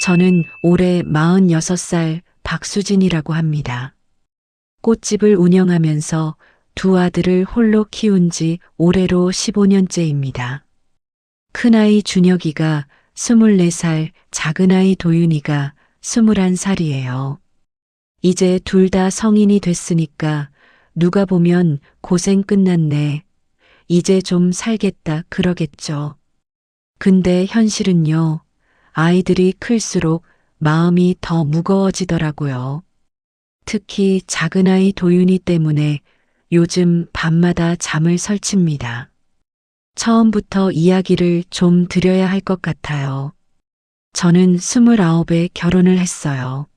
저는 올해 46살 박수진이라고 합니다. 꽃집을 운영하면서 두 아들을 홀로 키운 지 올해로 15년째입니다. 큰아이 준혁이가 24살, 작은아이 도윤이가 21살이에요. 이제 둘 다 성인이 됐으니까 누가 보면 고생 끝났네. 이제 좀 살겠다 그러겠죠. 근데 현실은요. 아이들이 클수록 마음이 더 무거워지더라고요. 특히 작은아이 도윤이 때문에 요즘 밤마다 잠을 설칩니다. 처음부터 이야기를 좀 드려야 할 것 같아요. 저는 29에 결혼을 했어요.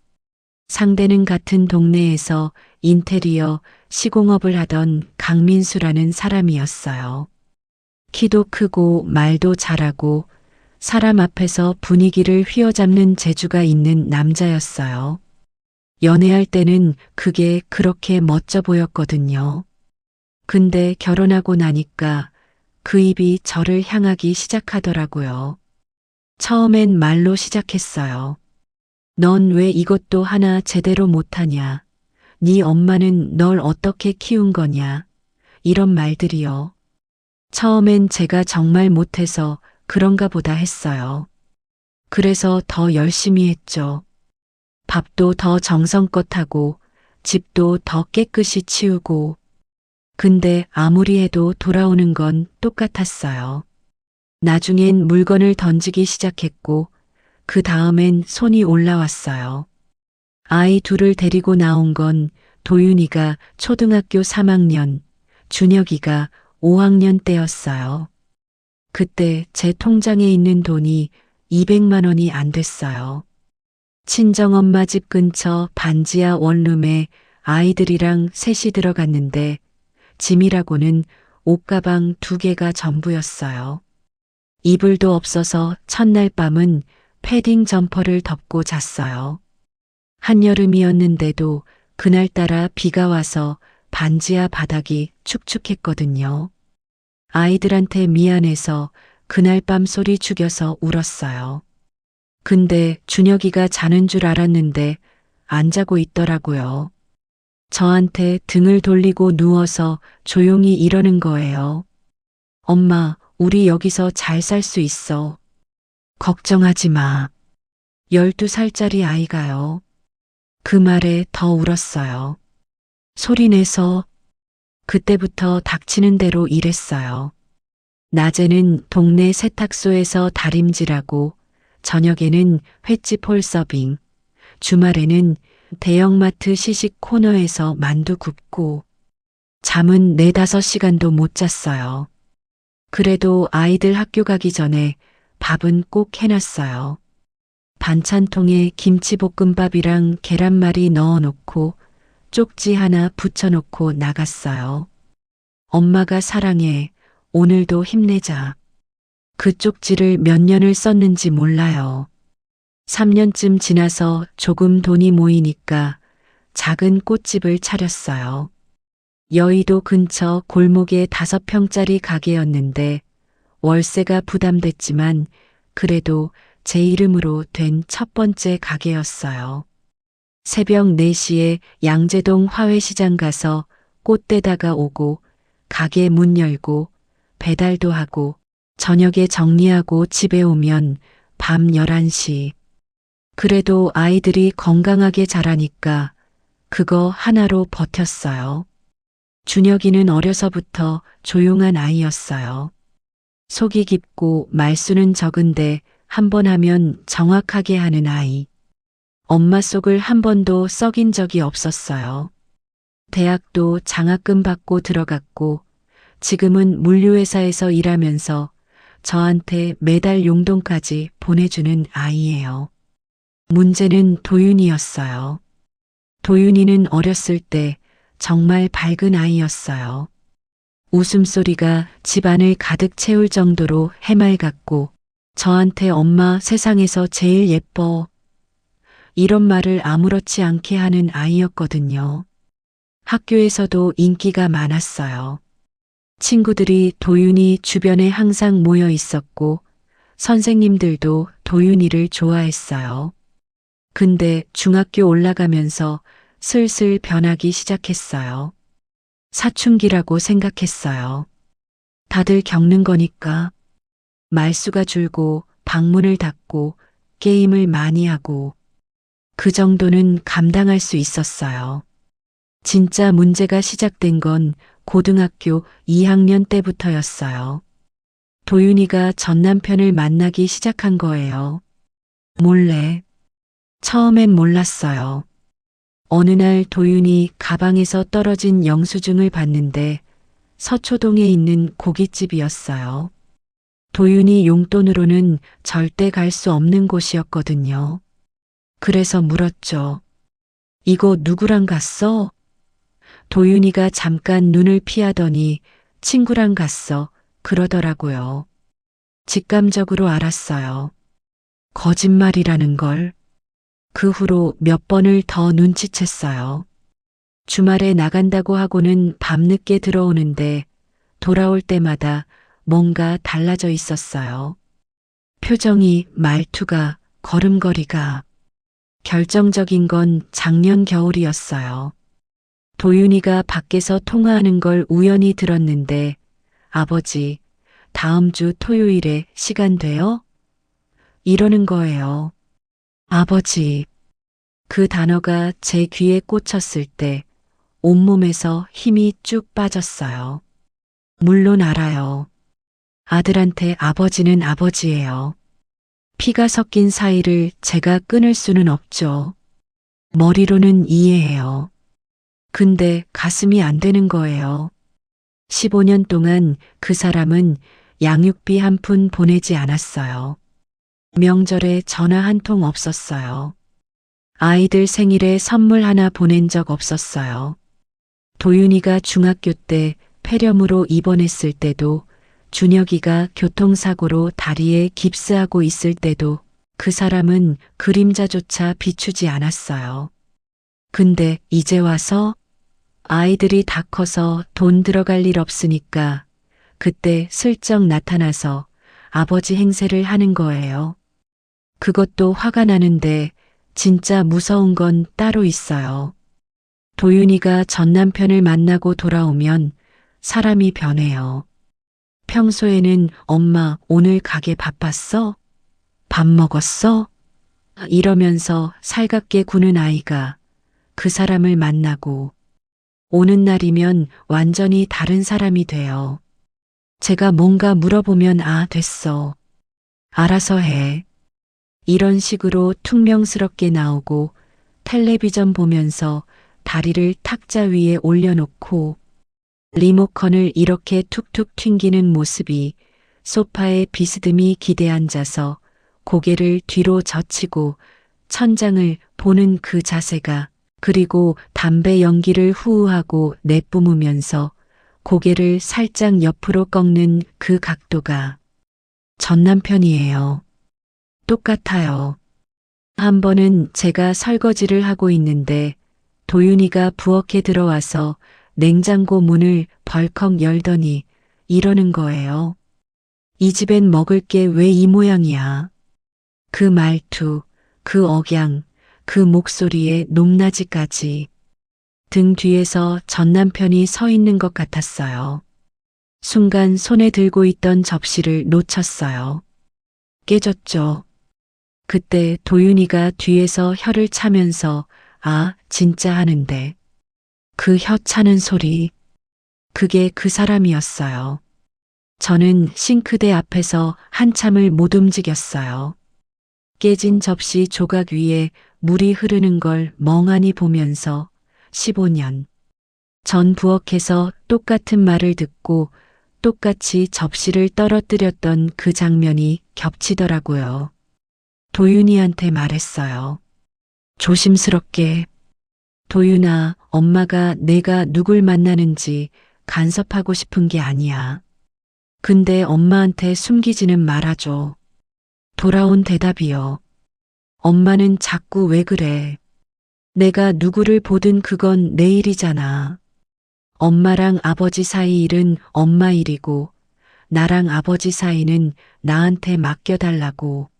상대는 같은 동네에서 인테리어 시공업을 하던 강민수라는 사람이었어요. 키도 크고 말도 잘하고 사람 앞에서 분위기를 휘어잡는 재주가 있는 남자였어요. 연애할 때는 그게 그렇게 멋져 보였거든요. 근데 결혼하고 나니까 그 입이 저를 향하기 시작하더라고요. 처음엔 말로 시작했어요. 넌 왜 이것도 하나 제대로 못하냐? 네 엄마는 널 어떻게 키운 거냐? 이런 말들이요. 처음엔 제가 정말 못해서 그런가 보다 했어요. 그래서 더 열심히 했죠. 밥도 더 정성껏 하고 집도 더 깨끗이 치우고. 근데 아무리 해도 돌아오는 건 똑같았어요. 나중엔 물건을 던지기 시작했고 그 다음엔 손이 올라왔어요. 아이 둘을 데리고 나온 건 도윤이가 초등학교 3학년, 준혁이가 5학년 때였어요. 그때 제 통장에 있는 돈이 200만 원이 안 됐어요. 친정엄마 집 근처 반지하 원룸에 아이들이랑 셋이 들어갔는데 짐이라고는 옷가방 2개가 전부였어요. 이불도 없어서 첫날 밤은 패딩 점퍼를 덮고 잤어요. 한여름이었는데도 그날따라 비가 와서 반지하 바닥이 축축했거든요. 아이들한테 미안해서 그날 밤 소리 죽여서 울었어요. 근데 준혁이가 자는 줄 알았는데 안 자고 있더라고요. 저한테 등을 돌리고 누워서 조용히 이러는 거예요. 엄마, 우리 여기서 잘 살 수 있어. 걱정하지 마. 12살짜리 아이가요. 그 말에 더 울었어요. 소리내서 그때부터 닥치는 대로 일했어요. 낮에는 동네 세탁소에서 다림질하고 저녁에는 횟집 홀서빙, 주말에는 대형마트 시식 코너에서 만두 굽고 잠은 4~5시간도 못 잤어요. 그래도 아이들 학교 가기 전에 밥은 꼭 해놨어요. 반찬통에 김치볶음밥이랑 계란말이 넣어놓고 쪽지 하나 붙여놓고 나갔어요. 엄마가 사랑해. 오늘도 힘내자. 그 쪽지를 몇 년을 썼는지 몰라요. 3년쯤 지나서 조금 돈이 모이니까 작은 꽃집을 차렸어요. 여의도 근처 골목에 5평짜리 가게였는데 월세가 부담됐지만 그래도 제 이름으로 된 첫 번째 가게였어요. 새벽 4시에 양재동 화훼시장 가서 꽃 떼다가 오고 가게 문 열고 배달도 하고 저녁에 정리하고 집에 오면 밤 11시. 그래도 아이들이 건강하게 자라니까 그거 하나로 버텼어요. 준혁이는 어려서부터 조용한 아이였어요. 속이 깊고 말수는 적은데 한 번 하면 정확하게 하는 아이. 엄마 속을 한 번도 썩인 적이 없었어요. 대학도 장학금 받고 들어갔고 지금은 물류회사에서 일하면서 저한테 매달 용돈까지 보내주는 아이예요. 문제는 도윤이였어요. 도윤이는 어렸을 때 정말 밝은 아이였어요. 웃음소리가 집안을 가득 채울 정도로 해맑았고 저한테 엄마 세상에서 제일 예뻐. 이런 말을 아무렇지 않게 하는 아이였거든요. 학교에서도 인기가 많았어요. 친구들이 도윤이 주변에 항상 모여 있었고 선생님들도 도윤이를 좋아했어요. 근데 중학교 올라가면서 슬슬 변하기 시작했어요. 사춘기라고 생각했어요. 다들 겪는 거니까. 말수가 줄고 방문을 닫고 게임을 많이 하고 그 정도는 감당할 수 있었어요. 진짜 문제가 시작된 건 고등학교 2학년 때부터였어요. 도윤이가 전 남편을 만나기 시작한 거예요. 몰래. 처음엔 몰랐어요. 어느 날 도윤이 가방에서 떨어진 영수증을 봤는데 서초동에 있는 고깃집이었어요. 도윤이 용돈으로는 절대 갈 수 없는 곳이었거든요. 그래서 물었죠. 이거 누구랑 갔어? 도윤이가 잠깐 눈을 피하더니 친구랑 갔어. 그러더라고요. 직감적으로 알았어요. 거짓말이라는 걸. 그 후로 몇 번을 더 눈치챘어요. 주말에 나간다고 하고는 밤늦게 들어오는데 돌아올 때마다 뭔가 달라져 있었어요. 표정이, 말투가, 걸음걸이가. 결정적인 건 작년 겨울이었어요. 도윤이가 밖에서 통화하는 걸 우연히 들었는데 아버지, 다음 주 토요일에 시간 돼요? 이러는 거예요. 아버지. 그 단어가 제 귀에 꽂혔을 때 온몸에서 힘이 쭉 빠졌어요. 물론 알아요. 아들한테 아버지는 아버지예요. 피가 섞인 사이를 제가 끊을 수는 없죠. 머리로는 이해해요. 근데 가슴이 안 되는 거예요. 15년 동안 그 사람은 양육비 한 푼 보내지 않았어요. 명절에 전화 한 통 없었어요. 아이들 생일에 선물 하나 보낸 적 없었어요. 도윤이가 중학교 때 폐렴으로 입원했을 때도, 준혁이가 교통사고로 다리에 깁스하고 있을 때도 그 사람은 그림자조차 비추지 않았어요. 근데 이제 와서 아이들이 다 커서 돈 들어갈 일 없으니까 그때 슬쩍 나타나서 아버지 행세를 하는 거예요. 그것도 화가 나는데 진짜 무서운 건 따로 있어요. 도윤이가 전 남편을 만나고 돌아오면 사람이 변해요. 평소에는 엄마 오늘 가게 바빴어? 밥 먹었어? 이러면서 살갑게 구는 아이가 그 사람을 만나고 오는 날이면 완전히 다른 사람이 돼요. 제가 뭔가 물어보면 됐어. 알아서 해. 이런 식으로 퉁명스럽게 나오고 텔레비전 보면서 다리를 탁자 위에 올려놓고 리모컨을 이렇게 툭툭 튕기는 모습이 소파에 비스듬히 기대앉아서 고개를 뒤로 젖히고 천장을 보는 그 자세가, 그리고 담배 연기를 후우하고 내뿜으면서 고개를 살짝 옆으로 꺾는 그 각도가 전 남편이에요. 똑같아요. 한 번은 제가 설거지를 하고 있는데 도윤이가 부엌에 들어와서 냉장고 문을 벌컥 열더니 이러는 거예요. 이 집엔 먹을 게 왜 이 모양이야. 그 말투, 그 억양, 그 목소리의 높낮이까지. 등 뒤에서 전 남편이 서 있는 것 같았어요. 순간 손에 들고 있던 접시를 놓쳤어요. 깨졌죠. 그때 도윤이가 뒤에서 혀를 차면서 진짜 하는데 그 혀 차는 소리, 그게 그 사람이었어요. 저는 싱크대 앞에서 한참을 못 움직였어요. 깨진 접시 조각 위에 물이 흐르는 걸 멍하니 보면서 15년 전 부엌에서 똑같은 말을 듣고 똑같이 접시를 떨어뜨렸던 그 장면이 겹치더라고요. 도윤이한테 말했어요. 조심스럽게. 도윤아, 엄마가 내가 누굴 만나는지 간섭하고 싶은 게 아니야. 근데 엄마한테 숨기지는 말아줘. 돌아온 대답이요. 엄마는 자꾸 왜 그래. 내가 누구를 보든 그건 내 일이잖아. 엄마랑 아버지 사이 일은 엄마 일이고 나랑 아버지 사이는 나한테 맡겨달라고.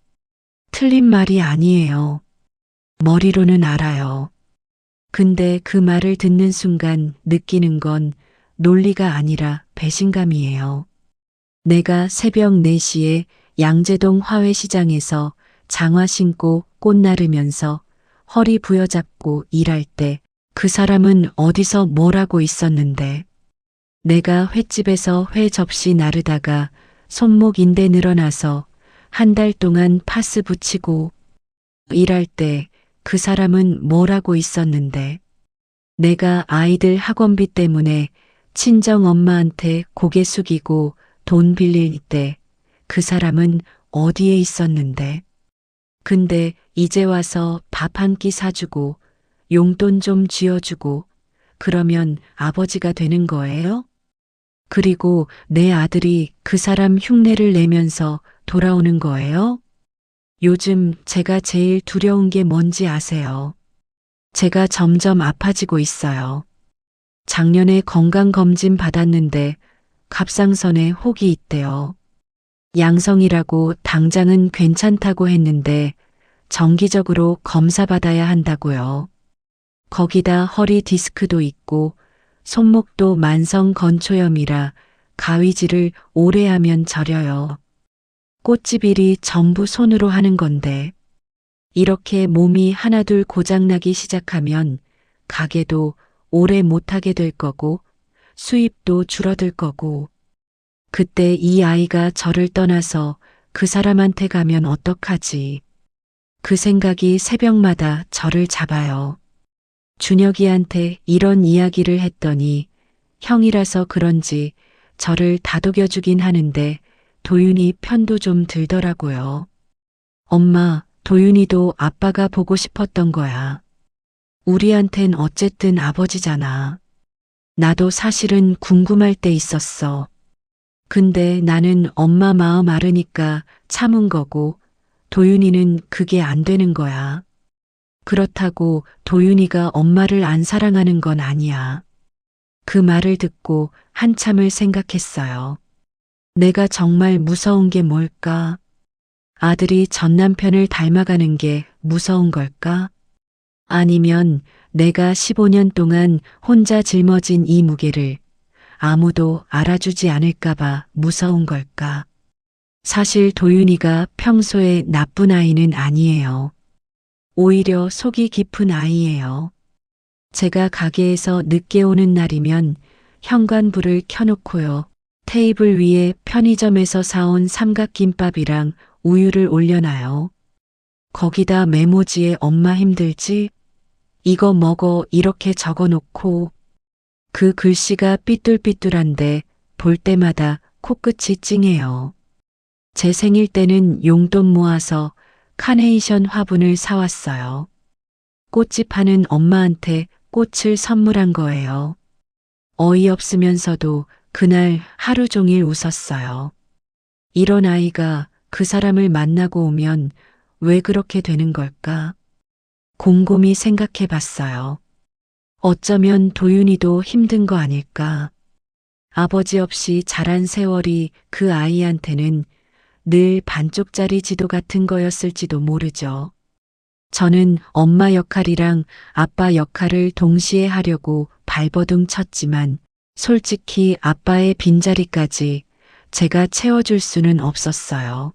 틀린 말이 아니에요. 머리로는 알아요. 근데 그 말을 듣는 순간 느끼는 건 논리가 아니라 배신감이에요. 내가 새벽 4시에 양재동 화훼시장에서 장화 신고 꽃 나르면서 허리 부여잡고 일할 때 그 사람은 어디서 뭘 하고 있었는데, 내가 횟집에서 회 접시 나르다가 손목 인대 늘어나서 한 달 동안 파스 붙이고 일할 때 그 사람은 뭘 하고 있었는데, 내가 아이들 학원비 때문에 친정 엄마한테 고개 숙이고 돈 빌릴 때 그 사람은 어디에 있었는데. 근데 이제 와서 밥 한 끼 사주고 용돈 좀 쥐어주고 그러면 아버지가 되는 거예요? 그리고 내 아들이 그 사람 흉내를 내면서 돌아오는 거예요? 요즘 제가 제일 두려운 게 뭔지 아세요? 제가 점점 아파지고 있어요. 작년에 건강검진 받았는데 갑상선에 혹이 있대요. 양성이라고 당장은 괜찮다고 했는데 정기적으로 검사받아야 한다고요. 거기다 허리 디스크도 있고 손목도 만성 건초염이라 가위질을 오래 하면 저려요. 꽃집 일이 전부 손으로 하는 건데 이렇게 몸이 하나둘 고장나기 시작하면 가게도 오래 못하게 될 거고 수입도 줄어들 거고 그때 이 아이가 저를 떠나서 그 사람한테 가면 어떡하지? 그 생각이 새벽마다 저를 잡아요. 준혁이한테 이런 이야기를 했더니 형이라서 그런지 저를 다독여주긴 하는데 도윤이 편도 좀 들더라고요. 엄마, 도윤이도 아빠가 보고 싶었던 거야. 우리한텐 어쨌든 아버지잖아. 나도 사실은 궁금할 때 있었어. 근데 나는 엄마 마음 앓으니까 참은 거고 도윤이는 그게 안 되는 거야. 그렇다고 도윤이가 엄마를 안 사랑하는 건 아니야. 그 말을 듣고 한참을 생각했어요. 내가 정말 무서운 게 뭘까? 아들이 전 남편을 닮아가는 게 무서운 걸까? 아니면 내가 15년 동안 혼자 짊어진 이 무게를 아무도 알아주지 않을까봐 무서운 걸까? 사실 도윤이가 평소에 나쁜 아이는 아니에요. 오히려 속이 깊은 아이예요. 제가 가게에서 늦게 오는 날이면 현관불을 켜놓고요. 테이블 위에 편의점에서 사온 삼각김밥이랑 우유를 올려놔요. 거기다 메모지에 엄마 힘들지? 이거 먹어 이렇게 적어놓고 그 글씨가 삐뚤삐뚤한데 볼 때마다 코끝이 찡해요. 제 생일 때는 용돈 모아서 카네이션 화분을 사왔어요. 꽃집 하는 엄마한테 꽃을 선물한 거예요. 어이없으면서도 그날 하루 종일 웃었어요. 이런 아이가 그 사람을 만나고 오면 왜 그렇게 되는 걸까? 곰곰이 생각해 봤어요. 어쩌면 도윤이도 힘든 거 아닐까? 아버지 없이 자란 세월이 그 아이한테는 늘 반쪽짜리 지도 같은 거였을지도 모르죠. 저는 엄마 역할이랑 아빠 역할을 동시에 하려고 발버둥 쳤지만 솔직히 아빠의 빈자리까지 제가 채워줄 수는 없었어요.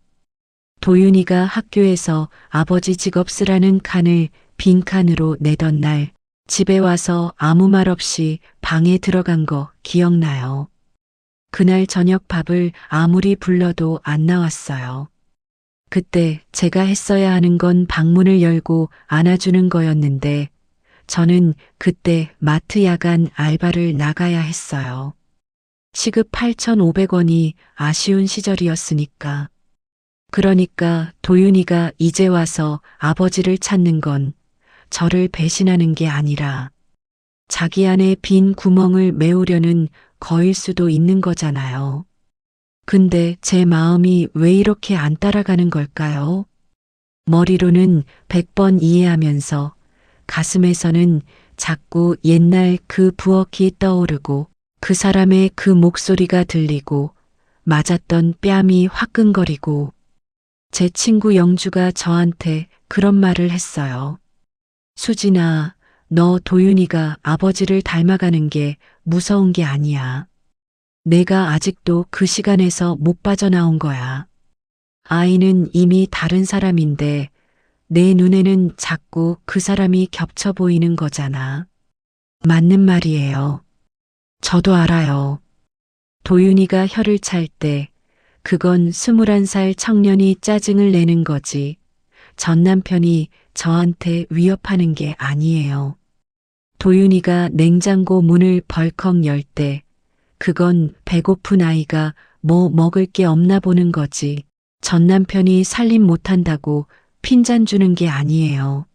도윤이가 학교에서 아버지 직업 쓰라는 칸을 빈칸으로 내던 날 집에 와서 아무 말 없이 방에 들어간 거 기억나요. 그날 저녁 밥을 아무리 불러도 안 나왔어요. 그때 제가 했어야 하는 건 방문을 열고 안아주는 거였는데 저는 그때 마트 야간 알바를 나가야 했어요. 시급 8,500원이 아쉬운 시절이었으니까. 그러니까 도윤이가 이제 와서 아버지를 찾는 건 저를 배신하는 게 아니라 자기 안에 빈 구멍을 메우려는 거일 수도 있는 거잖아요. 근데 제 마음이 왜 이렇게 안 따라가는 걸까요? 머리로는 100번 이해하면서 가슴에서는 자꾸 옛날 그 부엌이 떠오르고 그 사람의 그 목소리가 들리고 맞았던 뺨이 화끈거리고 제 친구 영주가 저한테 그런 말을 했어요. 수진아, 너 도윤이가 아버지를 닮아가는 게 무서운 게 아니야. 내가 아직도 그 시간에서 못 빠져나온 거야. 아이는 이미 다른 사람인데 내 눈에는 자꾸 그 사람이 겹쳐 보이는 거잖아. 맞는 말이에요. 저도 알아요. 도윤이가 혀를 찰 때 그건 21살 청년이 짜증을 내는 거지. 전 남편이 저한테 위협하는 게 아니에요. 도윤이가 냉장고 문을 벌컥 열 때 그건 배고픈 아이가 뭐 먹을 게 없나 보는 거지. 전 남편이 살림 못한다고 핀잔 주는 게 아니에요.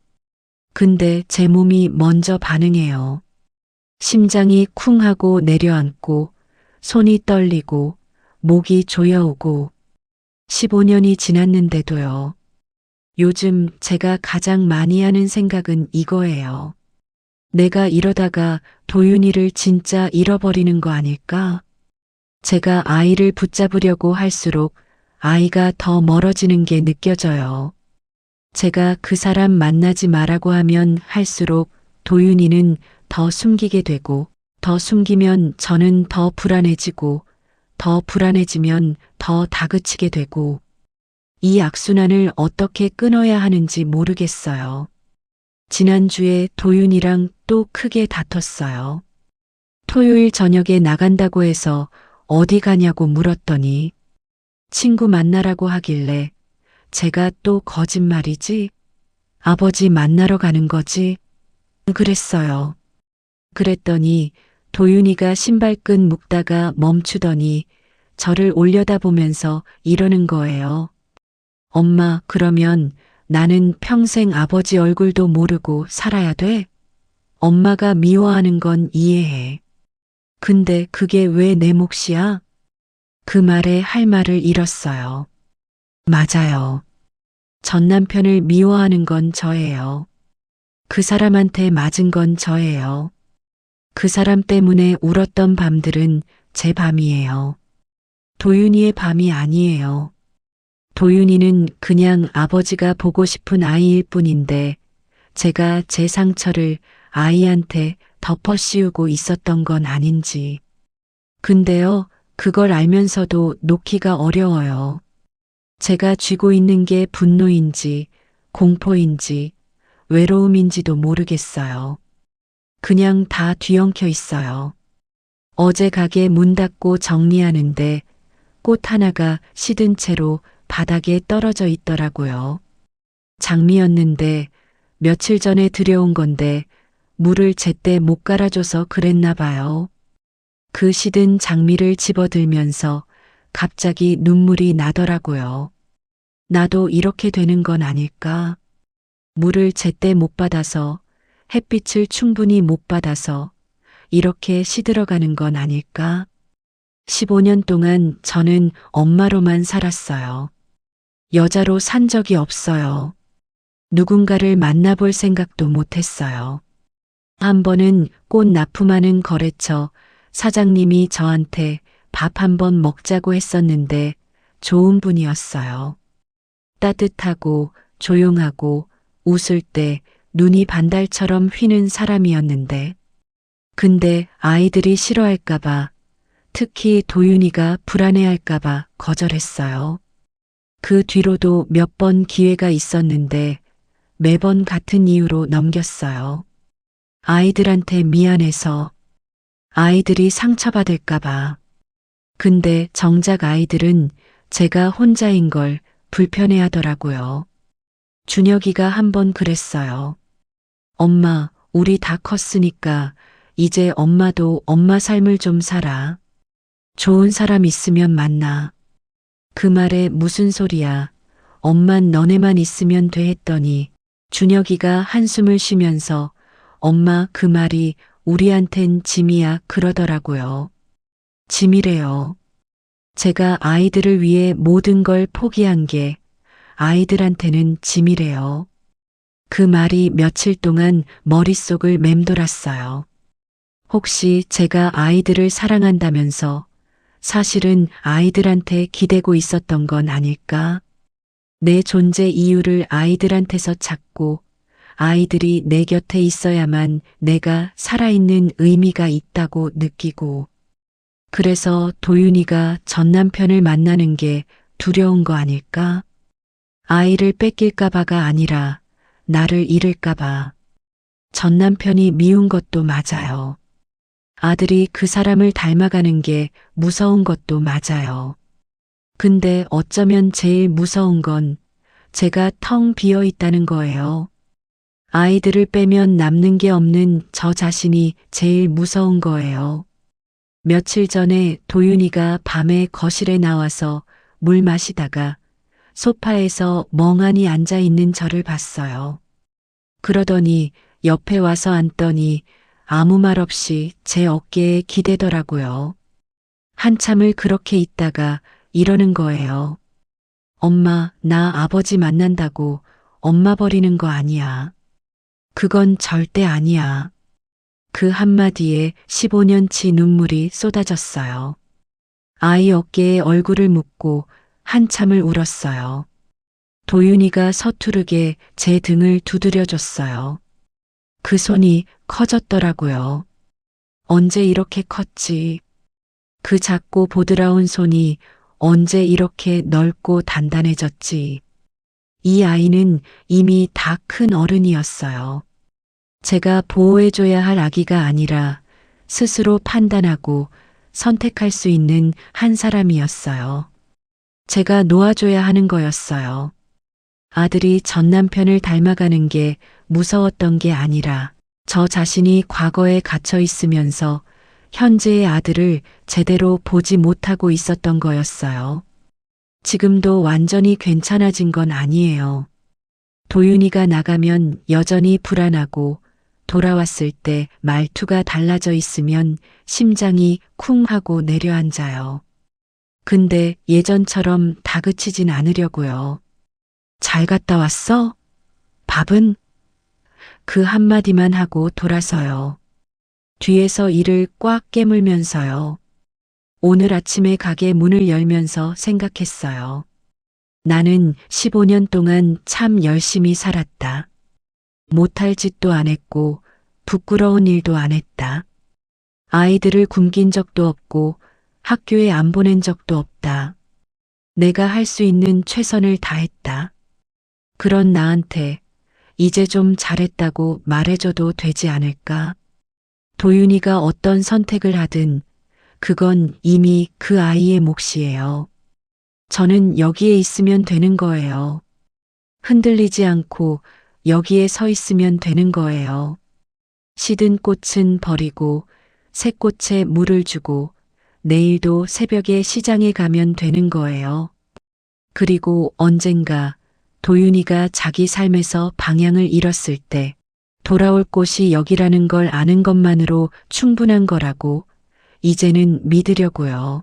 근데 제 몸이 먼저 반응해요. 심장이 쿵 하고 내려앉고 손이 떨리고 목이 조여오고 15년이 지났는데도요. 요즘 제가 가장 많이 하는 생각은 이거예요. 내가 이러다가 도윤이를 진짜 잃어버리는 거 아닐까? 제가 아이를 붙잡으려고 할수록 아이가 더 멀어지는 게 느껴져요. 제가 그 사람 만나지 말라고 하면 할수록 도윤이는 더 숨기게 되고, 더 숨기면 저는 더 불안해지고, 더 불안해지면 더 다그치게 되고, 이 악순환을 어떻게 끊어야 하는지 모르겠어요. 지난주에 도윤이랑 또 크게 다퉜어요. 토요일 저녁에 나간다고 해서 어디 가냐고 물었더니 친구 만나라고 하길래 제가 또 거짓말이지? 아버지 만나러 가는 거지? 그랬어요. 그랬더니 도윤이가 신발끈 묶다가 멈추더니 저를 올려다보면서 이러는 거예요. 엄마, 그러면 나는 평생 아버지 얼굴도 모르고 살아야 돼? 엄마가 미워하는 건 이해해. 근데 그게 왜 내 몫이야? 그 말에 할 말을 잃었어요. 맞아요. 전 남편을 미워하는 건 저예요. 그 사람한테 맞은 건 저예요. 그 사람 때문에 울었던 밤들은 제 밤이에요. 도윤이의 밤이 아니에요. 도윤이는 그냥 아버지가 보고 싶은 아이일 뿐인데 제가 제 상처를 아이한테 덮어 씌우고 있었던 건 아닌지. 근데요, 그걸 알면서도 놓기가 어려워요. 제가 쥐고 있는 게 분노인지, 공포인지, 외로움인지도 모르겠어요. 그냥 다 뒤엉켜 있어요. 어제 가게 문 닫고 정리하는데 꽃 하나가 시든 채로 바닥에 떨어져 있더라고요. 장미였는데 며칠 전에 들여온 건데 물을 제때 못 갈아줘서 그랬나 봐요. 그 시든 장미를 집어들면서 갑자기 눈물이 나더라고요. 나도 이렇게 되는 건 아닐까? 물을 제때 못 받아서, 햇빛을 충분히 못 받아서 이렇게 시들어가는 건 아닐까? 15년 동안 저는 엄마로만 살았어요. 여자로 산 적이 없어요. 누군가를 만나볼 생각도 못했어요. 한 번은 꽃 납품하는 거래처 사장님이 저한테 밥 한 번 먹자고 했었는데 좋은 분이었어요. 따뜻하고 조용하고 웃을 때 눈이 반달처럼 휘는 사람이었는데 근데 아이들이 싫어할까봐 특히 도윤이가 불안해할까봐 거절했어요. 그 뒤로도 몇 번 기회가 있었는데 매번 같은 이유로 넘겼어요. 아이들한테 미안해서 아이들이 상처받을까봐. 근데 정작 아이들은 제가 혼자인 걸 불편해하더라고요. 준혁이가 한 번 그랬어요. 엄마, 우리 다 컸으니까 이제 엄마도 엄마 삶을 좀 살아. 좋은 사람 있으면 만나. 그 말에 무슨 소리야. 엄만 너네만 있으면 돼 했더니 준혁이가 한숨을 쉬면서 엄마 그 말이 우리한텐 짐이야 그러더라고요. 짐이래요. 제가 아이들을 위해 모든 걸 포기한 게 아이들한테는 짐이래요. 그 말이 며칠 동안 머릿속을 맴돌았어요. 혹시 제가 아이들을 사랑한다면서 사실은 아이들한테 기대고 있었던 건 아닐까? 내 존재 이유를 아이들한테서 찾고 아이들이 내 곁에 있어야만 내가 살아있는 의미가 있다고 느끼고 그래서 도윤이가 전 남편을 만나는 게 두려운 거 아닐까? 아이를 뺏길까봐가 아니라 나를 잃을까봐. 전 남편이 미운 것도 맞아요. 아들이 그 사람을 닮아가는 게 무서운 것도 맞아요. 근데 어쩌면 제일 무서운 건 제가 텅 비어 있다는 거예요. 아이들을 빼면 남는 게 없는 저 자신이 제일 무서운 거예요. 며칠 전에 도윤이가 밤에 거실에 나와서 물 마시다가 소파에서 멍하니 앉아 있는 저를 봤어요. 그러더니 옆에 와서 앉더니 아무 말 없이 제 어깨에 기대더라고요. 한참을 그렇게 있다가 이러는 거예요. 엄마, 나 아버지 만난다고 엄마 버리는 거 아니야. 그건 절대 아니야. 그 한마디에 15년치 눈물이 쏟아졌어요. 아이 어깨에 얼굴을 묻고 한참을 울었어요. 도윤이가 서투르게 제 등을 두드려줬어요. 그 손이 커졌더라고요. 언제 이렇게 컸지? 그 작고 보드라운 손이 언제 이렇게 넓고 단단해졌지? 이 아이는 이미 다 큰 어른이었어요. 제가 보호해줘야 할 아기가 아니라 스스로 판단하고 선택할 수 있는 한 사람이었어요. 제가 놓아줘야 하는 거였어요. 아들이 전 남편을 닮아가는 게 무서웠던 게 아니라 저 자신이 과거에 갇혀 있으면서 현재의 아들을 제대로 보지 못하고 있었던 거였어요. 지금도 완전히 괜찮아진 건 아니에요. 도윤이가 나가면 여전히 불안하고 돌아왔을 때 말투가 달라져 있으면 심장이 쿵 하고 내려앉아요. 근데 예전처럼 다그치진 않으려고요. 잘 갔다 왔어? 밥은? 그 한마디만 하고 돌아서요. 뒤에서 이를 꽉 깨물면서요. 오늘 아침에 가게 문을 열면서 생각했어요. 나는 15년 동안 참 열심히 살았다. 못할 짓도 안 했고 부끄러운 일도 안 했다. 아이들을 굶긴 적도 없고 학교에 안 보낸 적도 없다. 내가 할 수 있는 최선을 다했다. 그런 나한테 이제 좀 잘했다고 말해줘도 되지 않을까? 도윤이가 어떤 선택을 하든 그건 이미 그 아이의 몫이에요. 저는 여기에 있으면 되는 거예요. 흔들리지 않고 여기에 서 있으면 되는 거예요. 시든 꽃은 버리고 새 꽃에 물을 주고 내일도 새벽에 시장에 가면 되는 거예요. 그리고 언젠가 도윤이가 자기 삶에서 방향을 잃었을 때 돌아올 곳이 여기라는 걸 아는 것만으로 충분한 거라고 이제는 믿으려고요.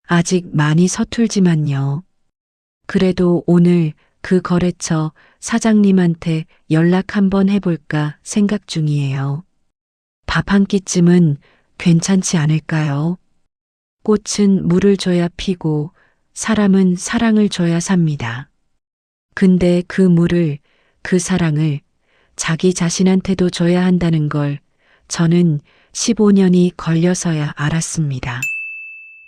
아직 많이 서툴지만요. 그래도 오늘 그 거래처 사장님한테 연락 한번 해볼까 생각 중이에요. 밥 한 끼쯤은 괜찮지 않을까요? 꽃은 물을 줘야 피고 사람은 사랑을 줘야 삽니다. 근데 그 물을, 그 사랑을 자기 자신한테도 줘야 한다는 걸 저는 15년이 걸려서야 알았습니다.